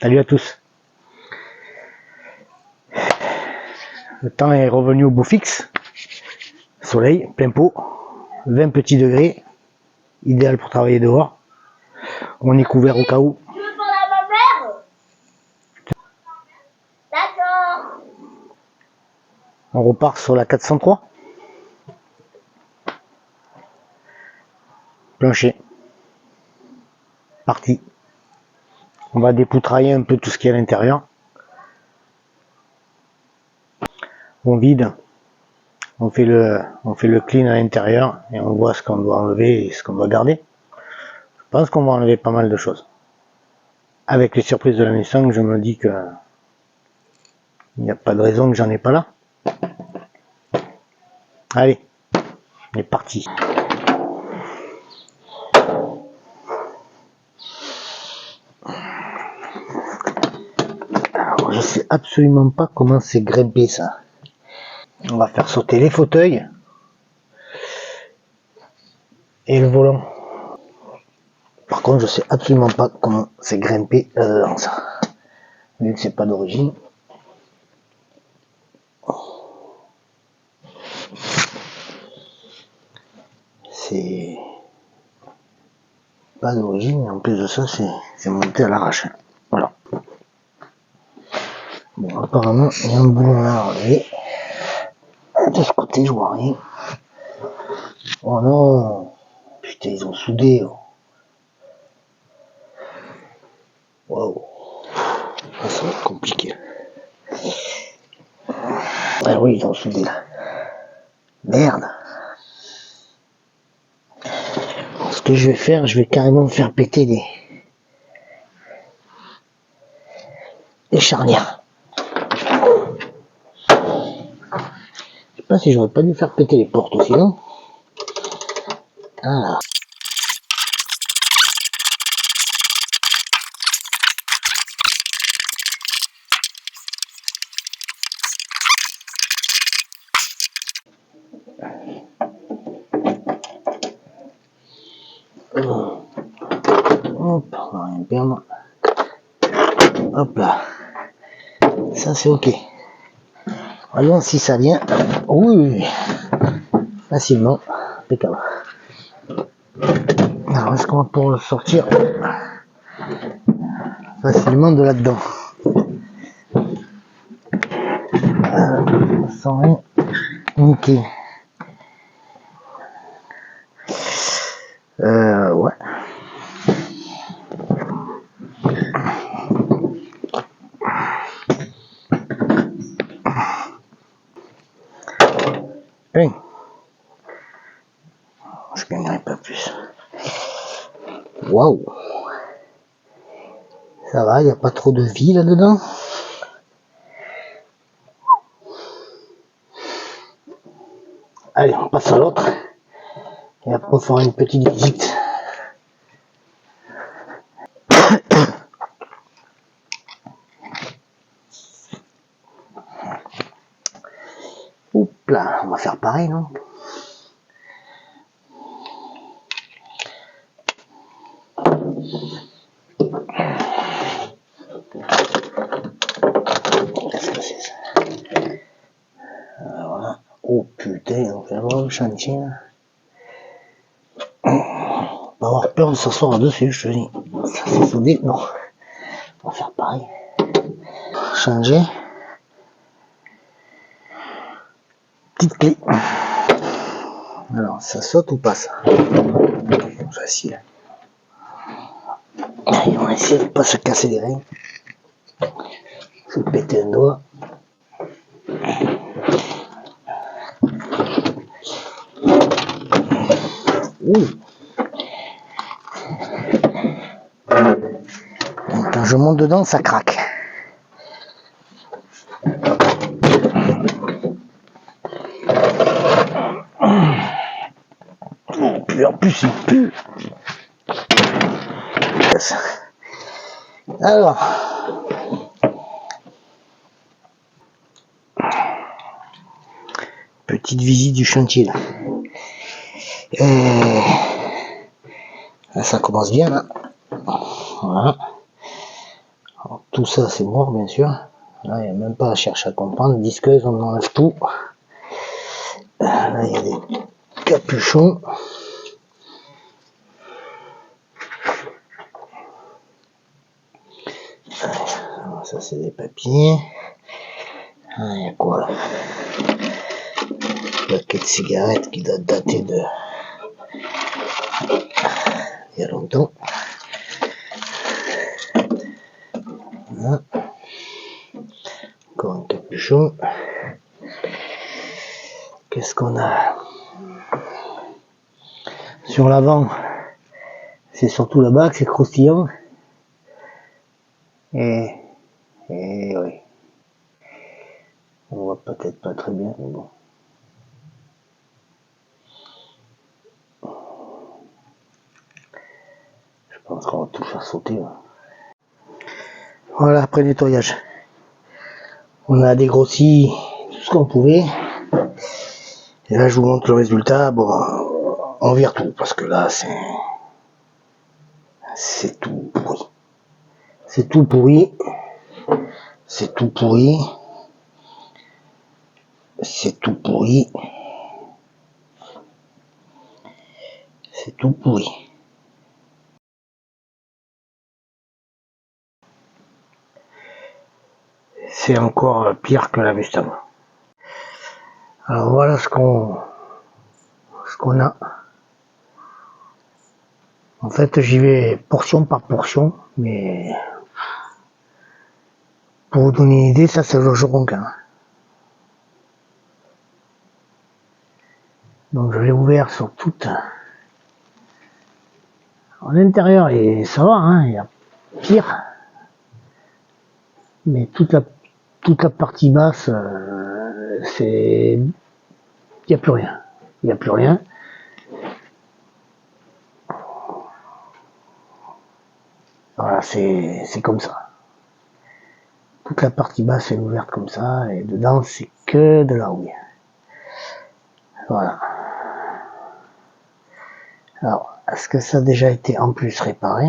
Salut à tous. Le temps est revenu au beau fixe. Soleil, plein pot, 20 petits degrés, idéal pour travailler dehors. On est couvert au cas où. Tu veux parler à ma mère? D'accord. On repart sur la 403. Plancher. Parti. On va dépoutrailler un peu tout ce qui est à l'intérieur. On vide. On fait le clean à l'intérieur et on voit ce qu'on doit enlever et ce qu'on doit garder. Je pense qu'on va enlever pas mal de choses. Avec les surprises de la Mustang, je me dis que il n'y a pas de raison que j'en ai pas là. Allez, on est parti. Alors, je sais absolument pas comment c'est grimpé ça. On va faire sauter les fauteuils et le volant. Par contre, je sais absolument pas comment c'est grimpé là-dedans ça. Vu que c'est pas d'origine. C'est pas d'origine et en plus de ça, c'est monté à l'arrache. Voilà. Bon, apparemment, il y a un boulon à enlever. De ce côté, je vois rien. Oh non! Putain, ils ont soudé. Waouh! Ça va être compliqué. Ah oui, ils ont soudé là. Merde! Alors, ce que je vais faire, je vais carrément faire péter les charnières. Je sais pas si j'aurais pas dû faire péter les portes aussi, non? Voilà. Hop, on va rien perdre. Hop là. Ça c'est ok. Voyons si ça vient. Oui, facilement. Impeccable. Alors est-ce qu'on va pouvoir le sortir facilement de là-dedans sans rien niquer. Ouais. Hey. Je gagnerai pas plus. Waouh. Ça va, il n'y a pas trop de vie là-dedans. Allez, on passe à l'autre. Et après on fera une petite visite. Oups là, on va faire pareil, non? Qu'est-ce que c'est ça? Voilà. Oh putain, on fait vraiment le chantier là. On va avoir peur de s'asseoir dessus, je te dis. Ça c'est soudé, non. On va faire pareil. Changer. Petite clé. Alors, ça saute ou pas ça? Facile. Allez, on va essayer de ne pas se casser les reins. Se péter un doigt. Ouh. Donc, quand je monte dedans, ça craque. Et en plus, il pue. Alors, petite visite du chantier là. Là ça commence bien là. Voilà. tout ça c'est mort bien sûr. Là il n'y a même pas à chercher à comprendre. Disqueuse, on enlève tout. Là il y a des capuchons. Ça c'est des papiers. Il y a quoi là? Un paquet de cigarettes qui doit dater de il y a longtemps. Voilà. Encore un capuchon. Qu'est-ce qu'on a? Sur l'avant, c'est surtout là-bas que c'est croustillant. Et oui. On voit peut-être pas très bien, mais bon. Je pense qu'on va tout faire sauter. Là. Voilà, après nettoyage. On a dégrossi tout ce qu'on pouvait. Et là, je vous montre le résultat. Bon, on vire tout, parce que là, c'est tout pourri. C'est tout pourri. C'est tout pourri. C'est tout pourri. C'est tout pourri. C'est encore pire que la Mustang. Alors voilà ce qu'on a. En fait, j'y vais portion par portion, mais pour vous donner une idée, ça c'est le Joronquin. Donc je l'ai ouvert sur toute. En intérieur, et ça va, hein, il y a pire. Mais toute la partie basse, c'est. Il n'y a plus rien. Il n'y a plus rien. Voilà, c'est comme ça. Toute la partie basse est ouverte comme ça, et dedans c'est que de la houille. Voilà. Alors, est-ce que ça a déjà été en plus réparé?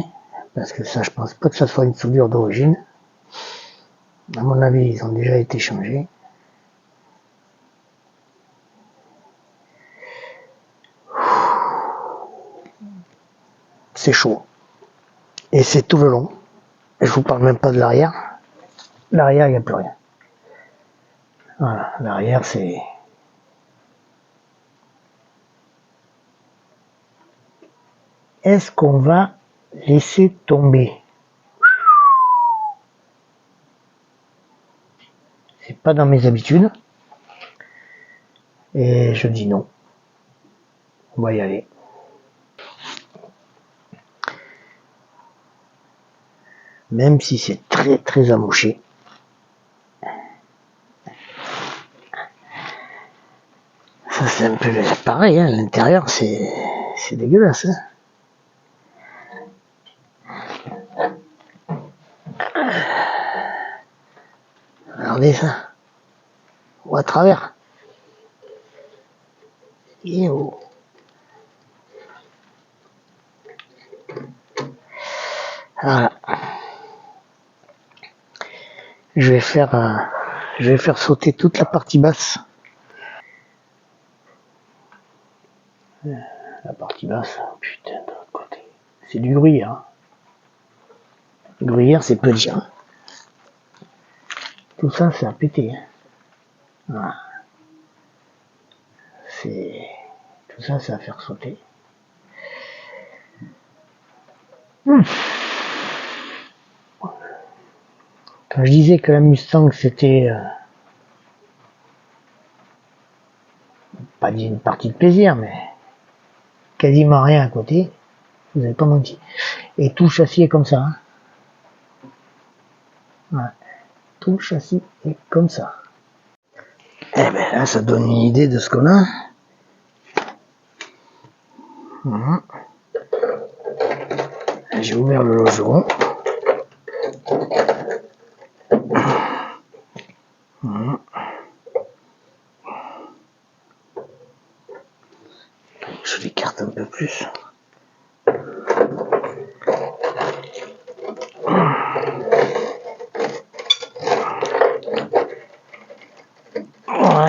Parce que ça, je pense pas que ça soit une soudure d'origine. À mon avis, ils ont déjà été changés. C'est chaud. Et c'est tout le long. Et je vous parle même pas de l'arrière. L'arrière, il n'y a plus rien. Voilà, l'arrière, c'est... Est-ce qu'on va laisser tomber? C'est pas dans mes habitudes. Et je dis non. On va y aller. Même si c'est très très amoché. Ça c'est un peu pareil, hein, l'intérieur c'est dégueulasse. Hein. Regardez ça. Ou à travers. Et oh. Voilà. Je vais faire sauter toute la partie basse. La partie basse, putain, de l'autre côté. C'est du gruyère. Hein. Le gruyère, c'est peu dire. Hein. Tout ça, c'est à péter. Hein. Voilà. Tout ça, c'est à faire sauter. Quand je disais que la Mustang, c'était pas dit une partie de plaisir, mais quasiment rien à côté, vous n'avez pas menti. Et tout le châssis est comme ça. Hein. Voilà. Tout le châssis est comme ça. Eh ben là, ça donne une idée de ce qu'on a. Voilà. J'ai ouvert le logeron. Voilà. Je l'écarte un peu plus.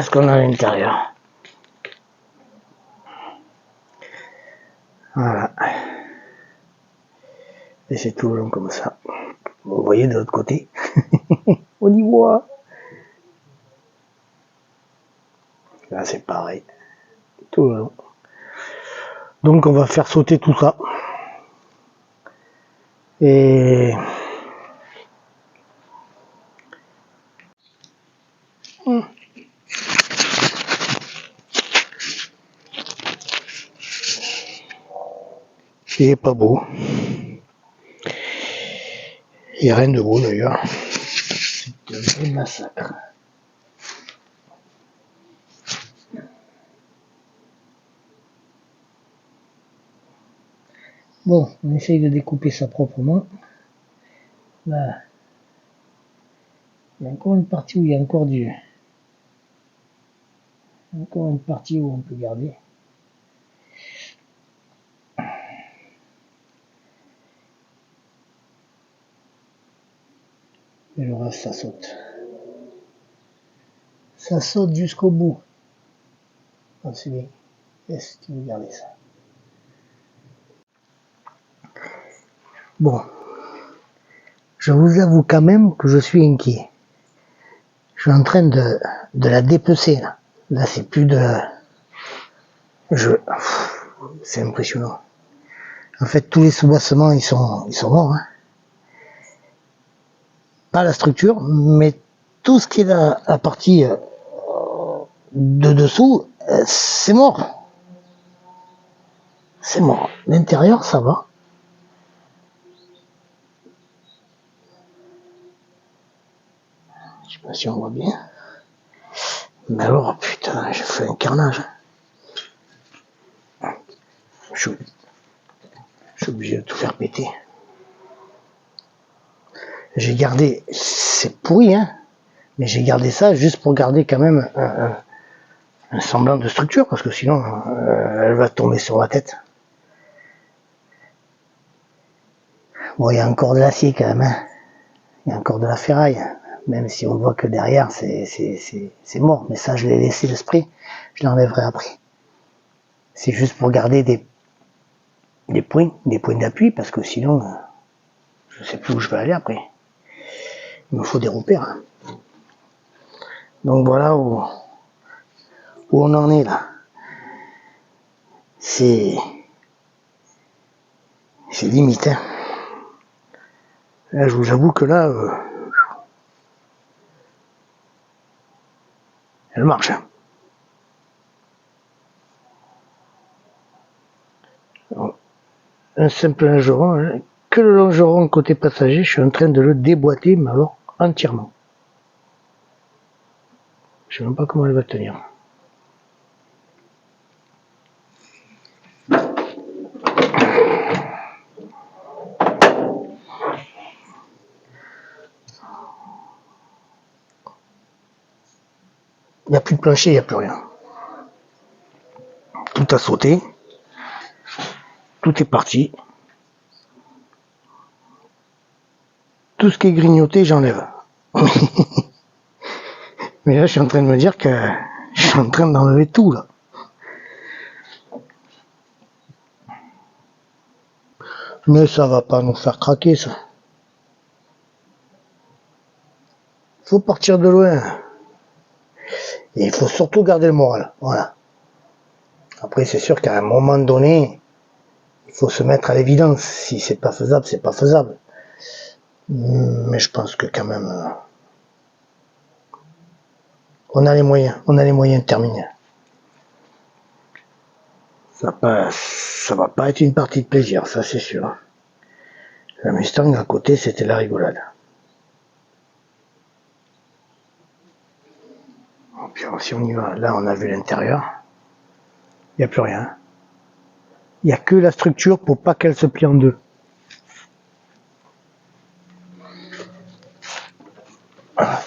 Voilà ce qu'on a à l'intérieur. Voilà. Et c'est tout le long comme ça. Vous voyez de l'autre côté. On y voit. Là c'est pareil. Tout le long. Donc on va faire sauter tout ça. Et il est pas beau. Il n'y a rien de beau d'ailleurs. C'est un vrai massacre. Bon, on essaye de découper ça proprement. Là, il y a encore une partie où il y a encore encore une partie où on peut garder. Et le reste, ça saute. Ça saute jusqu'au bout. Celui, est-ce que tu veux garder ça? Bon, je vous avoue quand même que je suis inquiet. Je suis en train de la dépecer là. Là, c'est plus de... C'est impressionnant. En fait, tous les soubassements, ils sont morts. Hein. Pas la structure, mais tout ce qui est la partie de dessous, c'est mort. C'est mort. L'intérieur, ça va. Je sais pas si on voit bien. Mais alors, putain, j'ai fait un carnage. Je suis obligé de tout faire péter. J'ai gardé, c'est pourri, hein, mais j'ai gardé ça juste pour garder quand même un semblant de structure, parce que sinon, elle va tomber sur la tête. Bon, il y a encore de l'acier quand même, hein. Il y a encore de la ferraille, même si on voit que derrière, c'est mort. Mais ça, je l'ai laissé l'esprit, je l'enlèverai après. C'est juste pour garder des points d'appui, parce que sinon, je sais plus où je vais aller après. Il me faut des repères. Hein. Donc voilà où on en est là. C'est limite. Hein. Là, je vous avoue que là, elle marche. Hein. Alors, un simple longeron, hein. Que le longeron côté passager, je suis en train de le déboîter, mais alors entièrement. Je sais même pas comment elle va tenir. Il n'y a plus de plancher, il n'y a plus rien. Tout a sauté. Tout est parti. Tout ce qui est grignoté, j'enlève. Mais là, je suis en train de me dire que je suis en train d'enlever tout, là. Mais ça va pas nous faire craquer, ça. Faut partir de loin. Et il faut surtout garder le moral. Voilà. Après, c'est sûr qu'à un moment donné, il faut se mettre à l'évidence. Si c'est pas faisable, c'est pas faisable. Mais je pense que quand même, on a les moyens de terminer. Ça va pas être une partie de plaisir, ça c'est sûr. La Mustang à côté, c'était la rigolade. Puis si on y va, là on a vu l'intérieur. Il n'y a plus rien. Il n'y a que la structure pour pas qu'elle se plie en deux. Voilà.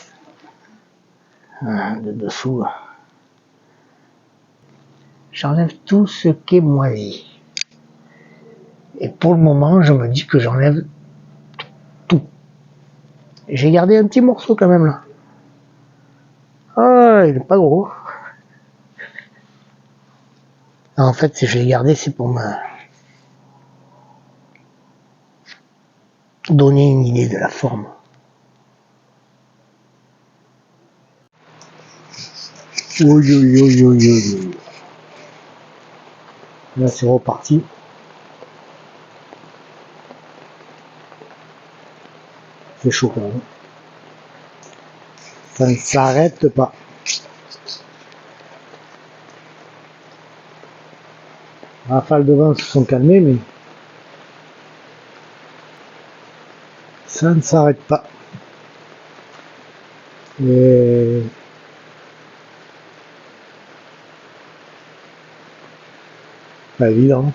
De dessous. J'enlève tout ce qui est moisi. Et pour le moment, je me dis que j'enlève tout. J'ai gardé un petit morceau quand même là. Ah, il est pas gros. En fait, si je l'ai gardé, c'est pour me donner une idée de la forme. Oui. Là, c'est reparti. C'est chaud quand même. Ça ne s'arrête pas. Les rafales de vent se sont calmées, mais ça ne s'arrête pas. Et pas évident.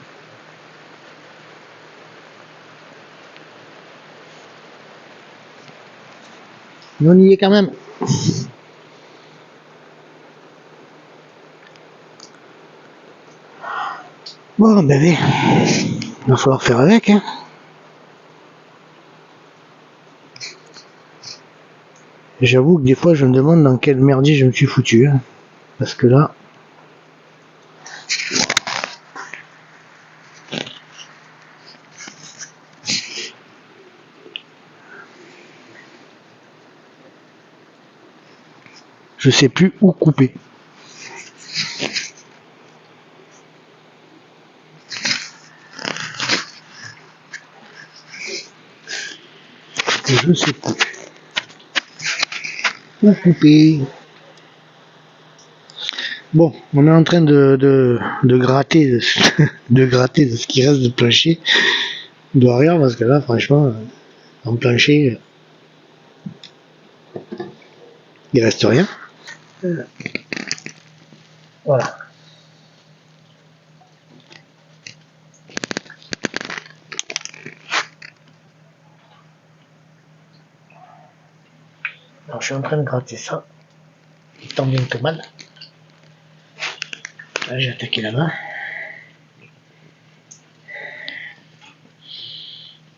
Mais on y est quand même. Bon, bébé, il va falloir faire avec. Hein. J'avoue que des fois, je me demande dans quel merdier je me suis foutu. Hein. Parce que là, je sais plus où couper. Et je sais plus où couper. Bon, on est en train de gratter de gratter de ce qui reste de plancher de rien parce que là, franchement, en plancher, il reste rien. Voilà. Alors, je suis en train de gratter ça, tant bien que mal. Là, j'ai attaqué là-bas.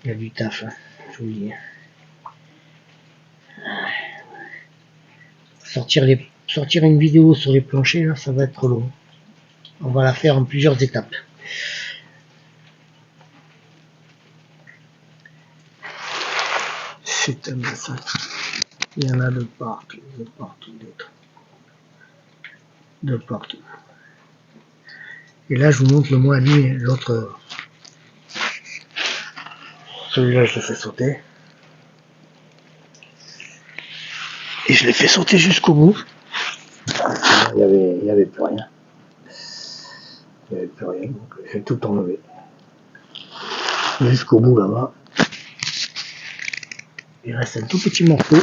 Il y a du taf, hein, je vous le dis. Sortir une vidéo sur les planchers, là, ça va être long. On va la faire en plusieurs étapes. C'est un massacre. Il y en a de partout, de partout. Et là, je vous montre le moins ami, l'autre. Celui-là, je l'ai fait sauter. Et je l'ai fait sauter jusqu'au bout. Il y avait plus rien. Il n'y avait plus rien, donc j'ai tout enlevé. Jusqu'au bout là-bas. Il reste un tout petit morceau.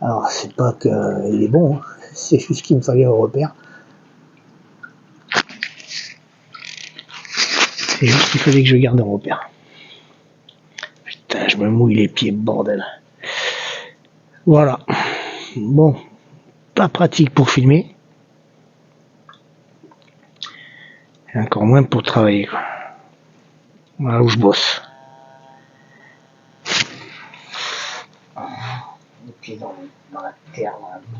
Alors, c'est pas qu'il est bon, hein. C'est juste qu'il me fallait un repère. C'est juste qu'il fallait que je garde un repère. Putain, je me mouille les pieds, bordel. Voilà. Bon, pas pratique pour filmer. Et encore moins pour travailler, quoi. Voilà où je bosse. Les pieds dans la terre, dans la boue.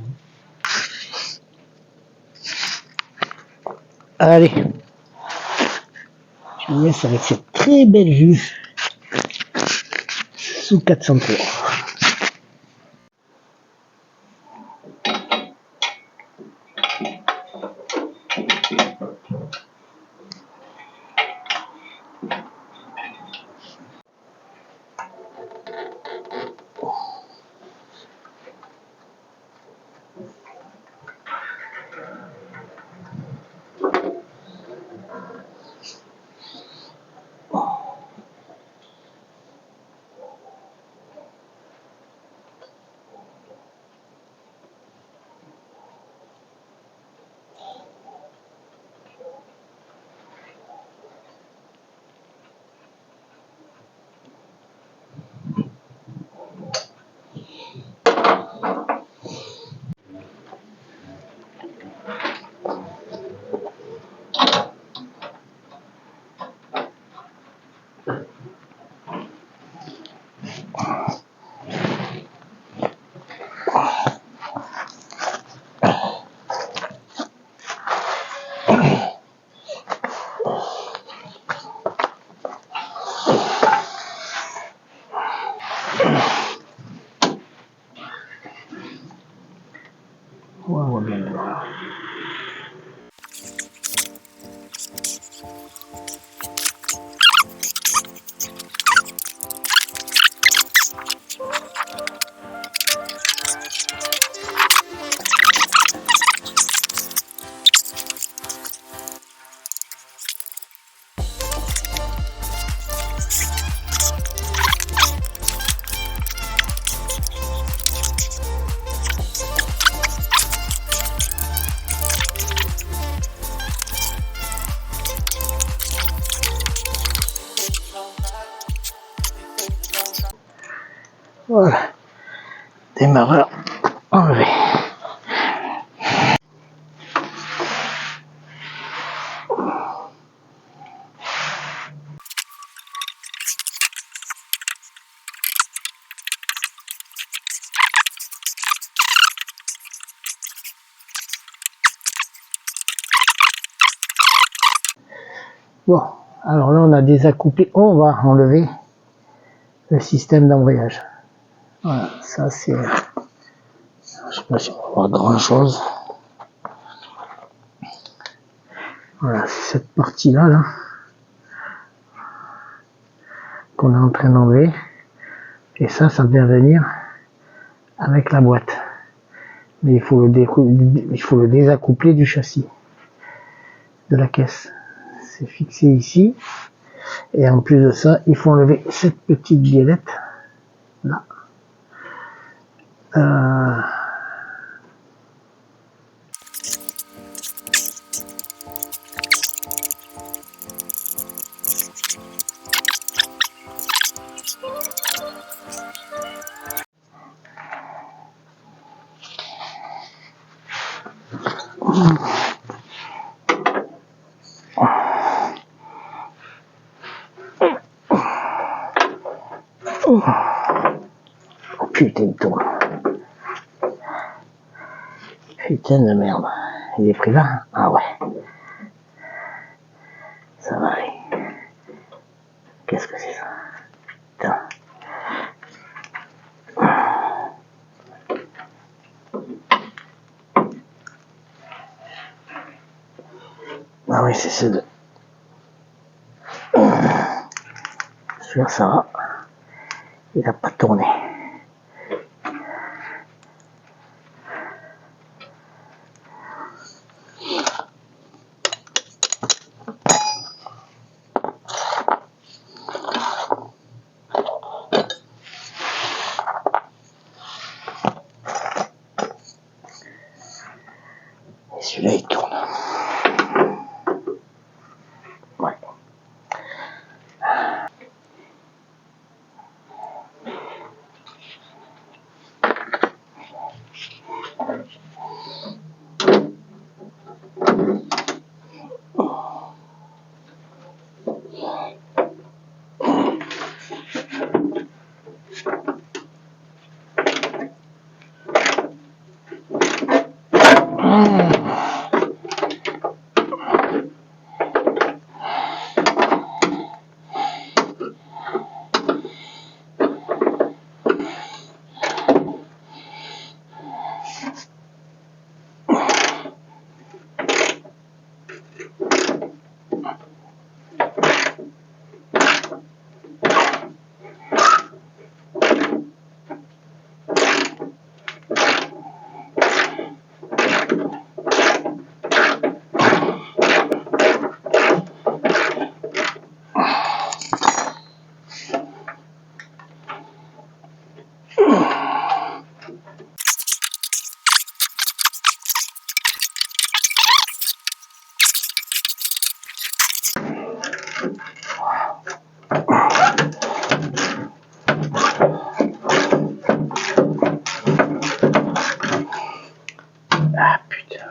Allez. Je vous laisse avec cette très belle vue sous 403. Voilà. Démarreur enlevé. Bon, alors là on a désaccouplé, on va enlever le système d'embrayage. Voilà, ça c'est... Je sais pas si on va voir grand chose. Voilà, c'est cette partie-là, là, qu'on est en train d'enlever. Et ça vient venir avec la boîte. Mais il faut le désaccoupler du châssis, de la caisse. C'est fixé ici. Et en plus de ça, il faut enlever cette petite biellette là. Oh putain, il tourne. Putain de merde. Il est pris là? Ah ouais. Ça va aller. Qu'est-ce que c'est ça? Putain. Ah oui, c'est ces deux. Celui-là, ça va. Il n'a pas tourné. Et celui-là, il tourne. Ouais. Ah putain.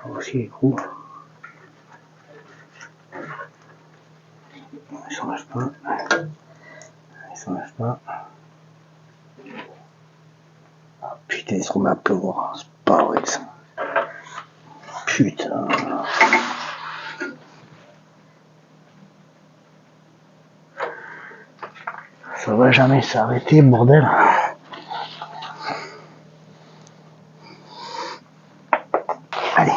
Aussi les trous. Ils s'enlèvent pas. Ils s'enlèvent pas. Ah, putain, ils se remettent à pleuvoir. C'est pas vrai ça. Putain. Ça va jamais s'arrêter, bordel. Allez.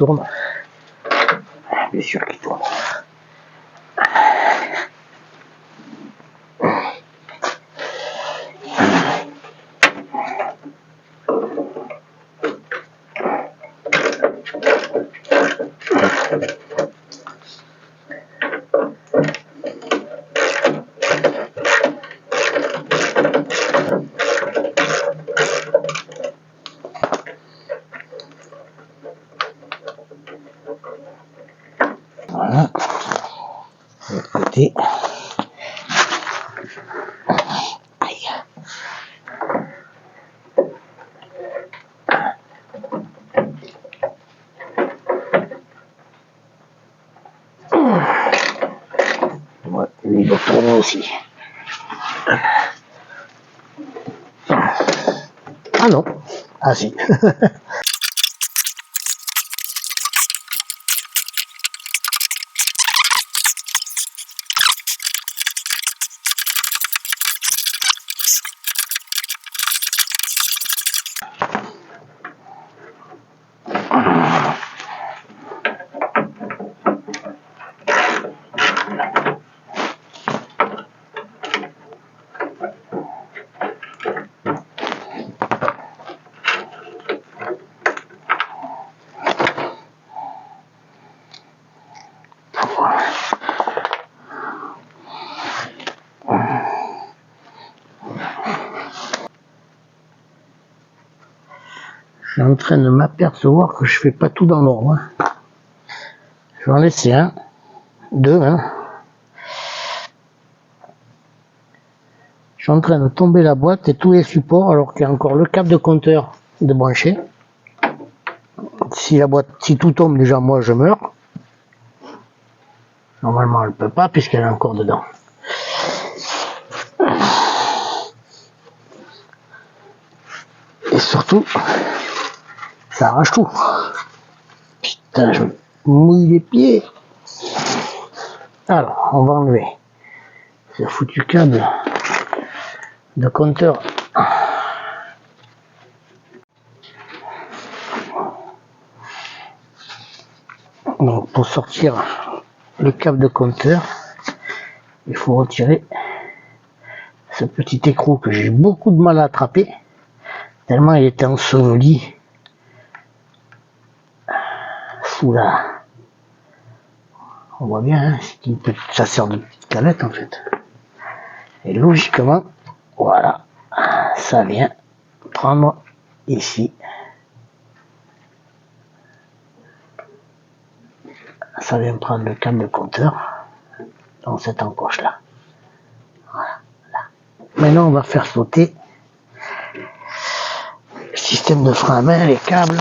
tourne. Bien sûr qu'il tourne. Voilà. De l'autre côté. Aïe. Ouais, lui il doit tourner aussi. Ah non. Ah si. Je suis en train de m'apercevoir que je fais pas tout dans l'ordre. Je vais en laisser un, deux, hein. Je suis en train de tomber la boîte et tous les supports alors qu'il y a encore le câble de compteur de brancher. Si tout tombe, déjà moi je meurs. Normalement elle ne peut pas puisqu'elle est encore dedans. Et surtout, ça arrache tout. Putain, je mouille les pieds. Alors, on va enlever ce foutu câble de compteur. Donc, pour sortir le câble de compteur, il faut retirer ce petit écrou que j'ai eu beaucoup de mal à attraper, tellement il était enseveli sous la... On voit bien, hein, ça sert de petite canette en fait. Et logiquement, voilà, ça vient prendre ici. Ça vient prendre le câble de compteur dans cette encoche là. Voilà, là. Maintenant on va faire sauter le système de frein à main, les câbles.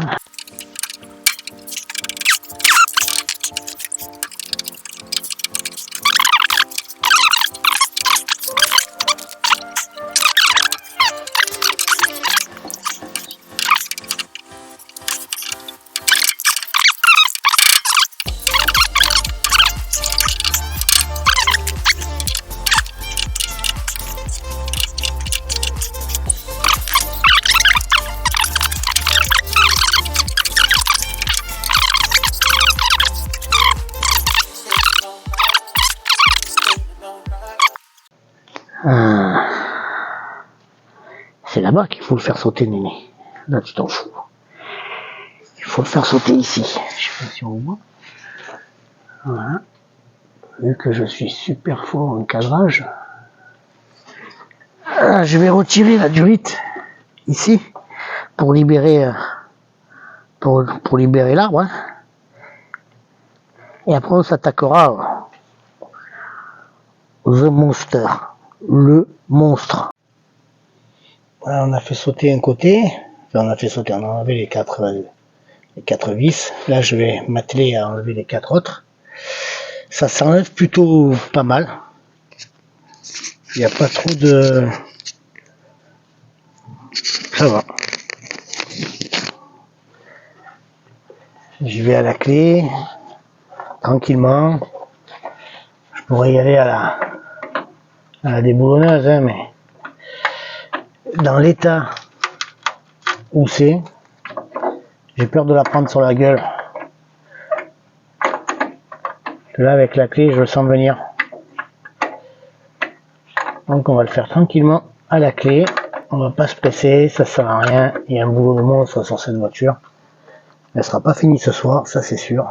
C'est là-bas qu'il faut le faire sauter, Néné. Là, tu t'en fous. Il faut le faire sauter ici. Je sais pas si on voit. Voilà. Vu que je suis super fort en cadrage, je vais retirer la durite ici pour libérer pour libérer l'arbre. Hein. Et après, on s'attaquera The Monster, le monstre. Voilà, on a fait sauter un côté, enfin, on a enlevé les quatre vis. Là, je vais m'atteler à enlever les quatre autres. Ça s'enlève plutôt pas mal. Il n'y a pas trop de... Ça va. Je vais à la clé, tranquillement. Je pourrais y aller à la déboulonneuse, hein, mais dans l'état où c'est, j'ai peur de la prendre sur la gueule Là, avec la clé, je le sens venir. Donc, on va le faire tranquillement à la clé. On va pas se presser, ça sert à rien. Il y a un boulot de monstre sur cette voiture. Elle sera pas finie ce soir, ça c'est sûr.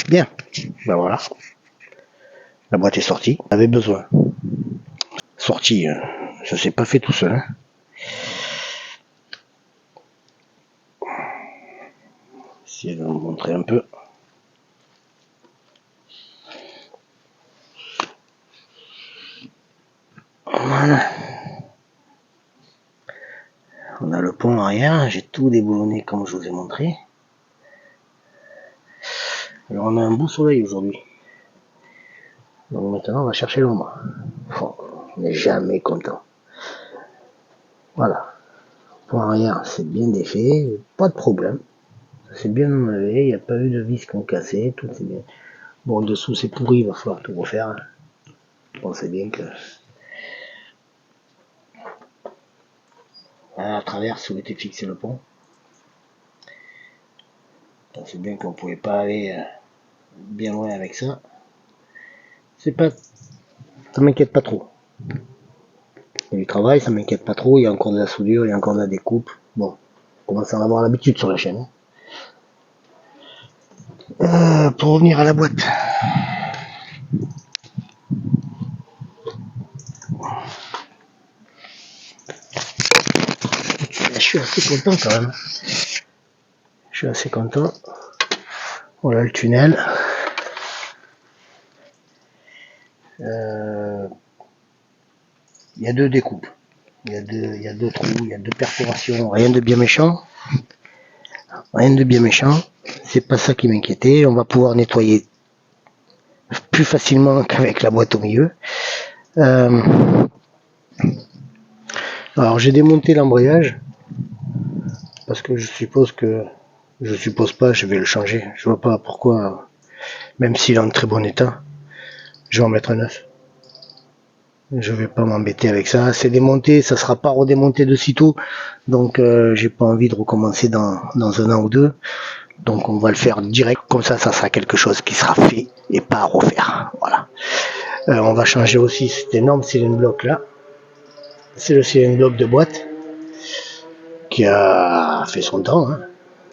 Bien, ben voilà. La boîte est sortie, on avait besoin. Sortie, ça s'est pas fait tout seul. Hein. Essayer de vous montrer un peu. Voilà. On a le pont arrière, j'ai tout déboulonné comme je vous ai montré. Alors on a un beau soleil aujourd'hui. Donc maintenant on va chercher l'ombre. Oh, on n'est jamais content. Voilà. Le pont arrière c'est bien défait, pas de problème. Ça s'est bien enlevé, il n'y a pas eu de vis qui ont cassé, tout c'est bien. Bon, en dessous c'est pourri, il va falloir tout refaire. Bon, c'est bien que... Voilà, à travers où était fixé le pont. C'est bien qu'on pouvait pas aller bien loin avec ça. C'est pas... Ça m'inquiète pas trop. Il y a du travail, ça m'inquiète pas trop, il y a encore de la soudure, il y a encore de la découpe. Bon, on commence à en avoir l'habitude sur la chaîne. Pour revenir à la boîte. Je suis assez content quand même. Je suis assez content. Voilà le tunnel. Il y a deux découpes. Il y a deux trous, il y a deux perforations. Rien de bien méchant. Rien de bien méchant. C'est pas ça qui m'inquiétait. On va pouvoir nettoyer plus facilement qu'avec la boîte au milieu. Alors j'ai démonté l'embrayage parce que je suppose pas, je vais le changer. Je vois pas pourquoi, même s'il est en très bon état, je vais en mettre un neuf. Je vais pas m'embêter avec ça. C'est démonté, ça sera pas redémonté de sitôt, donc j'ai pas envie de recommencer dans un an ou deux. Donc on va le faire direct, comme ça sera quelque chose qui sera fait et pas à refaire. Voilà. On va changer aussi cet énorme cylindre bloc là. C'est le cylindre bloc de boîte qui a fait son temps. Hein.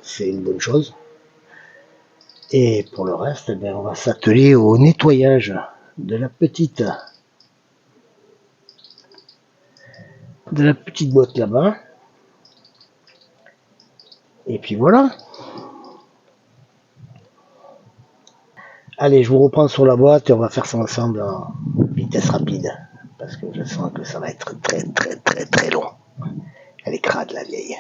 C'est une bonne chose. Et pour le reste, eh bien, on va s'atteler au nettoyage de la petite boîte là-bas. Et puis voilà. Allez, je vous reprends sur la boîte et on va faire ça ensemble en vitesse rapide. Parce que je sens que ça va être très long. Elle est crade la vieille.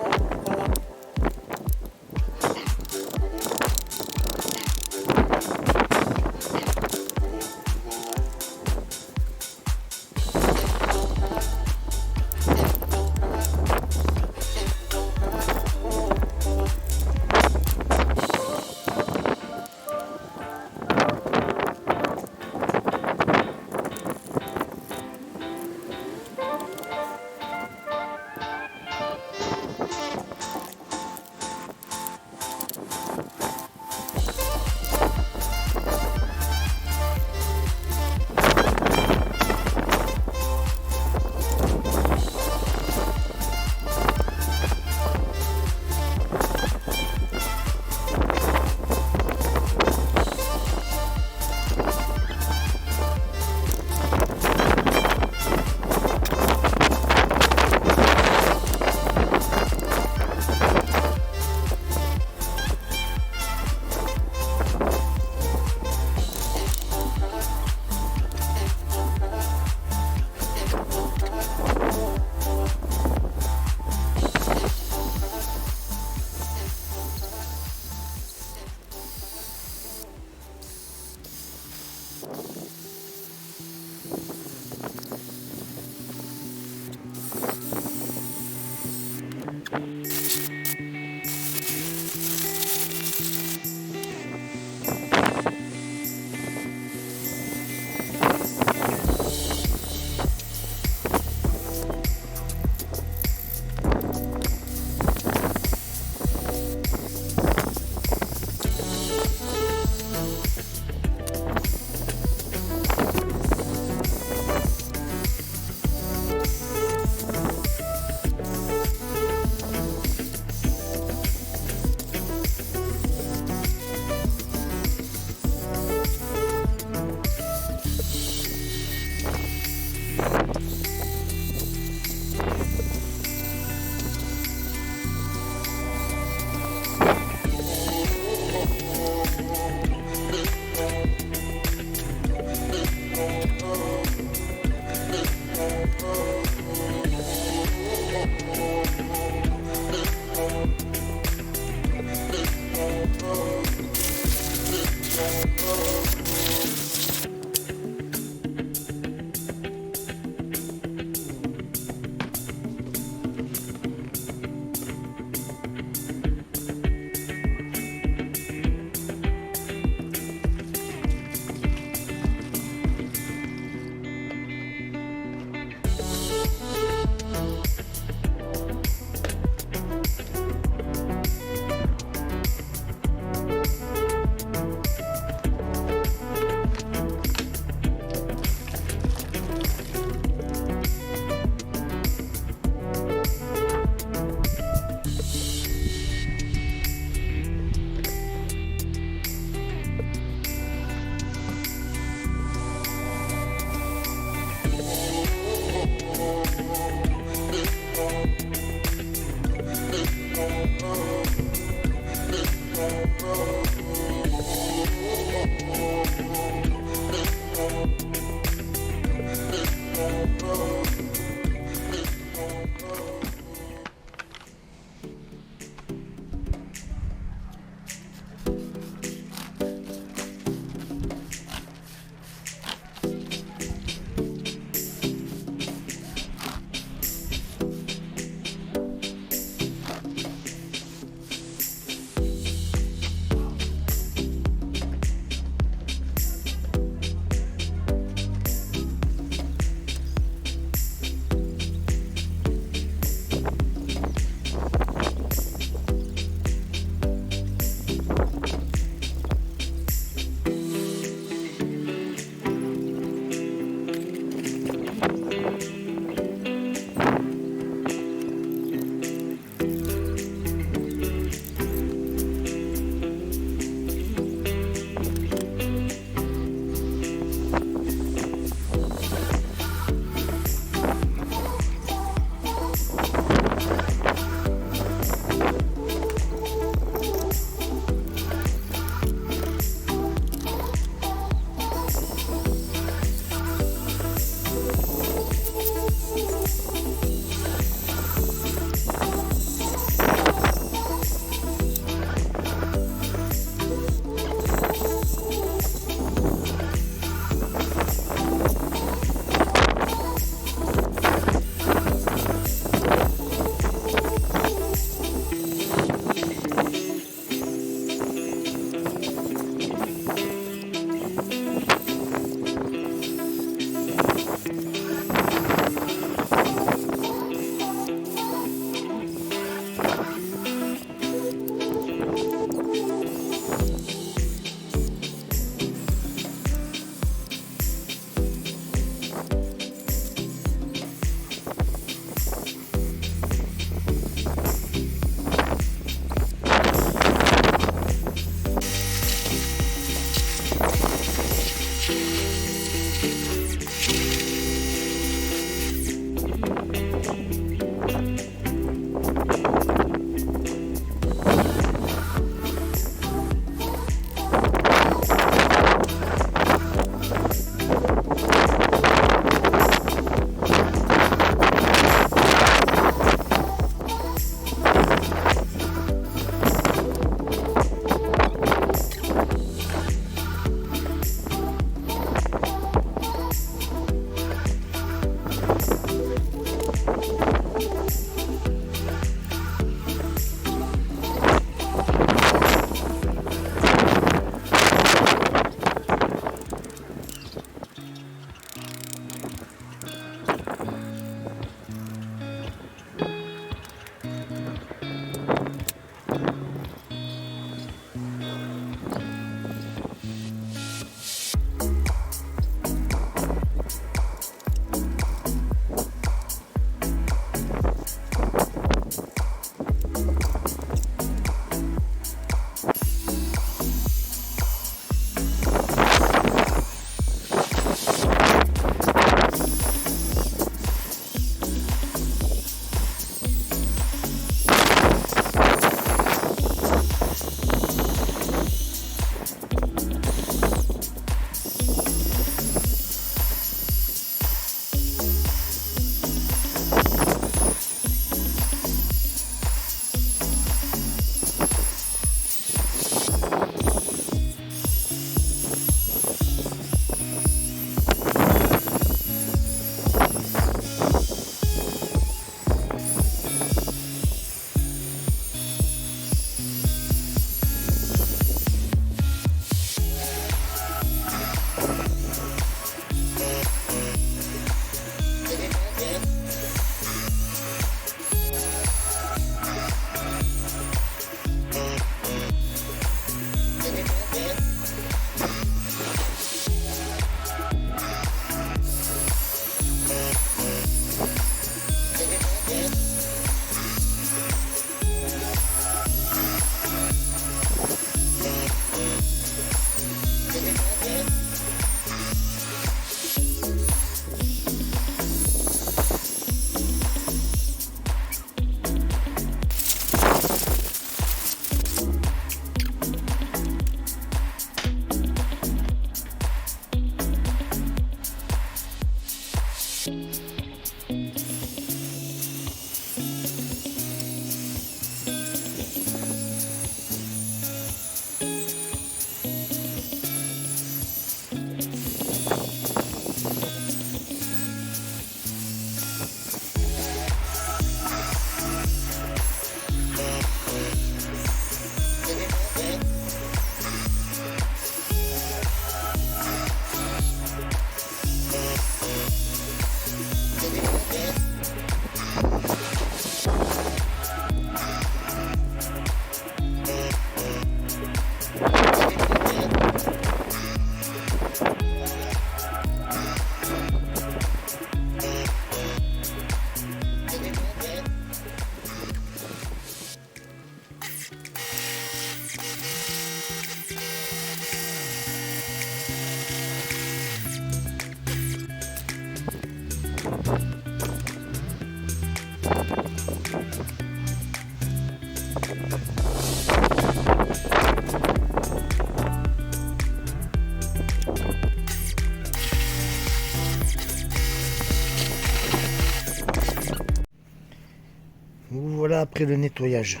Voilà après le nettoyage.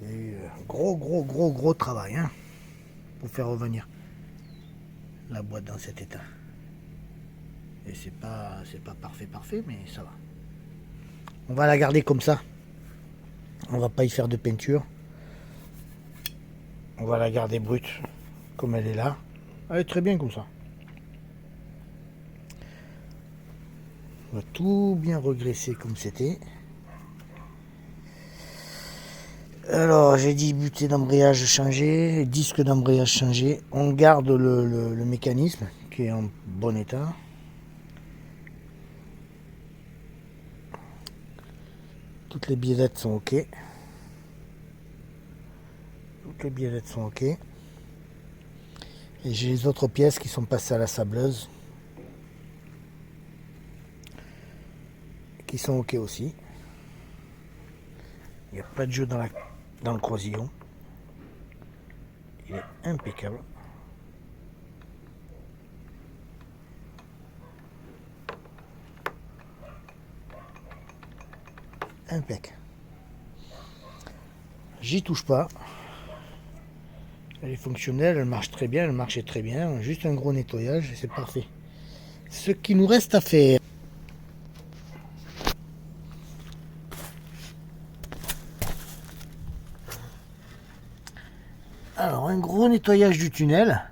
Il y a eu gros travail hein, pour faire revenir la boîte dans cet état. Et c'est pas parfait, mais ça va. On va la garder comme ça. On va pas y faire de peinture. On va la garder brute, comme elle est là. Elle est très bien comme ça. On va tout bien regresser comme c'était. Alors j'ai dit butée d'embrayage changé, disque d'embrayage changé. On garde le mécanisme qui est en bon état. Toutes les biellettes sont ok. Toutes les biellettes sont ok. Et j'ai les autres pièces qui sont passées à la sableuse. Qui sont ok aussi. Il n'y a pas de jeu dans le croisillon. Il est impeccable. Impeccable. J'y touche pas. Elle est fonctionnelle, elle marche très bien, elle marchait très bien. Juste un gros nettoyage et c'est parfait. Ce qui nous reste à faire. Alors, un gros nettoyage du tunnel.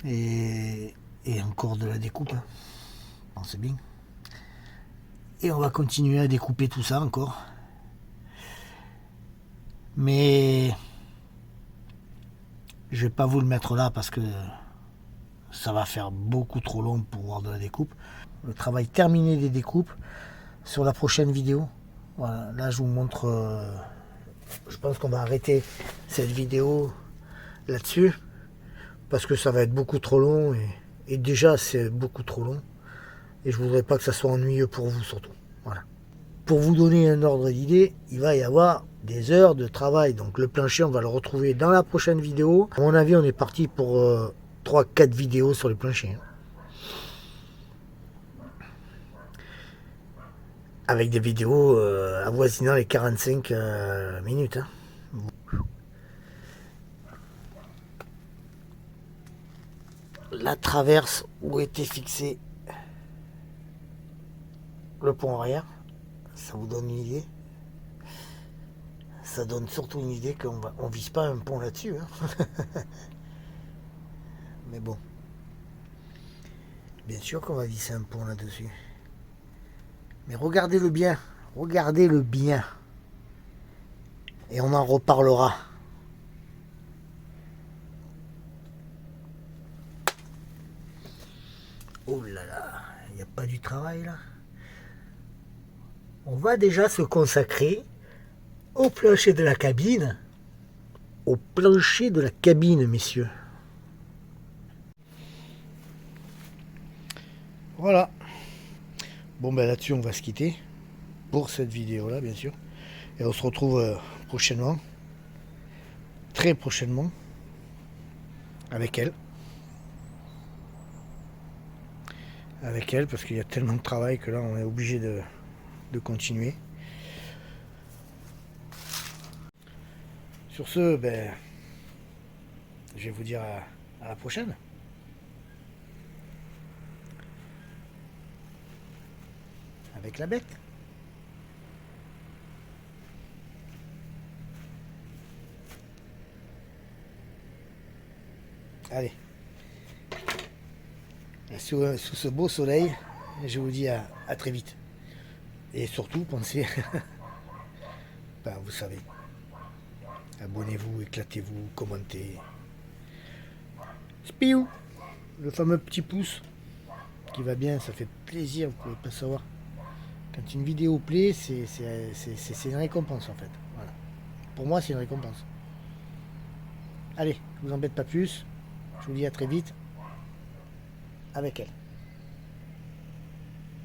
Et encore de la découpe. Hein. Pensez bien. Et on va continuer à découper tout ça encore. Mais je vais pas vous le mettre là parce que ça va faire beaucoup trop long pour voir de la découpe. Le travail terminé des découpes sur la prochaine vidéo. Voilà, là je vous montre. Je pense qu'on va arrêter cette vidéo là-dessus parce que ça va être beaucoup trop long et déjà c'est beaucoup trop long et je voudrais pas que ça soit ennuyeux pour vous surtout. Voilà. Pour vous donner un ordre d'idée, il va y avoir des heures de travail. Donc le plancher, on va le retrouver dans la prochaine vidéo. À mon avis, on est parti pour 3-4 vidéos sur le plancher. Avec des vidéos avoisinant les 45 minutes. Hein. La traverse où était fixé le pont arrière, ça vous donne une idée. Ça donne surtout une idée qu'on vise pas un pont là-dessus. Hein. Mais bon. Bien sûr qu'on va visser un pont là-dessus. Mais regardez-le bien. Regardez-le bien. Et on en reparlera. Oh là là. Il n'y a pas du travail là. On va déjà se consacrer au plancher de la cabine. Au plancher de la cabine, messieurs. Voilà. Bon ben là-dessus on va se quitter pour cette vidéo là bien sûr. Et on se retrouve prochainement. Très prochainement. Avec elle. Avec elle parce qu'il y a tellement de travail que là on est obligé de continuer. Sur ce, ben, je vais vous dire à la prochaine. Avec la bête. Allez. Et sous ce beau soleil, je vous dis à très vite. Et surtout, pensez, ben, vous savez, abonnez-vous, éclatez-vous, commentez. Spiou, le fameux petit pouce qui va bien, ça fait plaisir, vous pouvez pas savoir. Quand une vidéo plaît, c'est une récompense en fait. Voilà. Pour moi, c'est une récompense. Allez, je vous embête pas plus. Je vous dis à très vite avec elle.